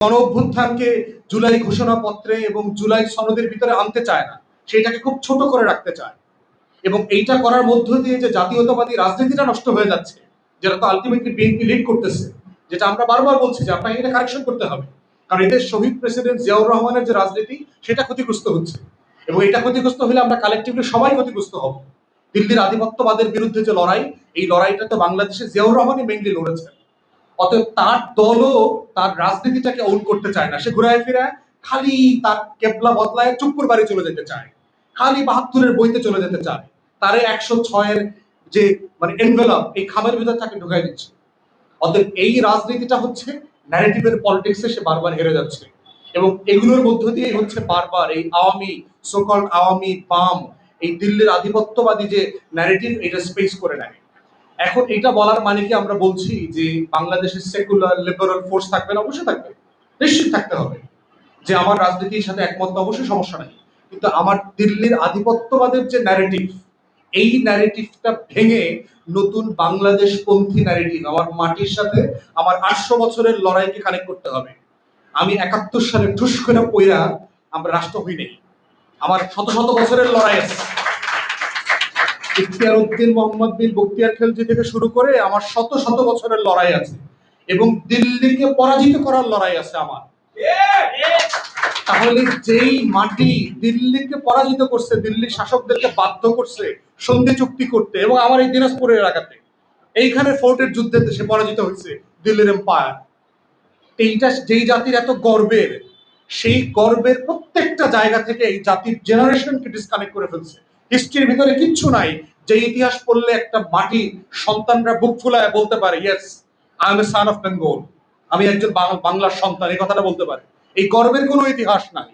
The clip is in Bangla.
গণ অভ্যুত্থানকে জুলাই ঘোষণাপত্রে এবং জুলাই সনদের ভিতরে আনতে চায় না, সেটাকে খুব ছোট করে রাখতে চায়। এবং এইটা করার মধ্য দিয়ে যে জাতীয়তাবাদী রাজনীতিটা নষ্ট হয়ে যাচ্ছে, যেটা তো আলটিমেটলি বিএনপি লিড করতেছে, যেটা আমরা বারবার বলছি যে আপনাকে এটা কারেকশন করতে হবে, কারণ এদের শহীদ প্রেসিডেন্ট জিয়াউর রহমানের যে রাজনীতি সেটা ক্ষতিগ্রস্ত হচ্ছে, এবং এটা ক্ষতিগ্রস্ত হলে আমরা কালেকটিভলি সবাই ক্ষতিগ্রস্ত হব। দিল্লির আধিপত্যবাদের বিরুদ্ধে যে লড়াই, এই লড়াইটা তো বাংলাদেশে জিয়াউর রহমানই মেইনলি লড়েছেন। অতএব তার দলও তার রাজনীতিটাকে আউট করতে চায় না, সে ঘুরায় ফিরায় খালি তার কেবলা বদলায় চুপ্পুর বাড়ি চলে যেতে চায়, খালি ৭২-এর বইতে চলে যেতে চায়, তারে ১০৬-এর যে মানে এনভেলপ এই খামের ভিতর তাকে ঢুকাই দিচ্ছে। অতএব এই রাজনীতিটা হচ্ছে ন্যারেটিভের পলিটিক্সে সে বারবার হেরে যাচ্ছে, এবং এগুলোর মধ্য দিয়ে হচ্ছে বারবার এই আওয়ামী সোকল্ড আওয়ামী বাম এই দিল্লির আধিপত্যবাদী যে ন্যারেটিভ এটা স্পেস করে নেয়। এখন এটা বলার মানে কি আমরা বলছি যে বাংলাদেশের সেকুলার লিবারাল ফোর্স থাকবে না? অবশ্যই থাকবে, নিশ্চিত থাকতে হবে। যে আমার রাজনীতির সাথে একমত অবশ্যই সমস্যা নেই, কিন্তু আমার দিল্লির আধিপত্যবাদের যে ন্যারেটিভ, এই ন্যারেটিভটা ভেঙে নতুন বাংলাদেশ পন্থী ন্যারেটিভ, আমার মাটির সাথে আমার ৮০০ বছরের লড়াইকে কানেক্ট করতে হবে। আমি ৭১ সালে ঠুস করে পইরা আমরা রাষ্ট্র হই নাই, আমার শত শত বছরের লড়াই আছে। ইখতিয়ার উদ্দিন মোহাম্মদ বিন বখতিয়ার খেলজি থেকে শুরু করে আমার শত শত বছরের লড়াই আছে, এবং দিল্লিকে পরাজিত করার লড়াই আছে আমার। তাহলে যেই মাটি দিল্লিকে পরাজিত করছে, দিল্লির শাসকদেরকে বাধ্য করছে সন্ধি চুক্তি করতে, এবং আমার এই দিনাজপুরের এলাকাতে এইখানে ফোর্টের যুদ্ধে সে পরাজিত হয়েছে দিল্লির এম্পায়ার। এইটা যেই জাতির এত গর্বের, সেই গর্বের প্রত্যেকটা জায়গা থেকে এই জাতির জেনারেশনকে ডিসকানেক্ট করে ফেলছে। হিস্ট্রির ভিতরে কিচ্ছু নাই যে ইতিহাস পড়লে একটা মাটি সন্তানরা বুক ফুলায় বলতে পারে yes I M A son of Bengal, আমি একজন বাংলার সন্তান, এই কথাটা বলতে পারে। এই গর্বের কোনো ইতিহাস নাই।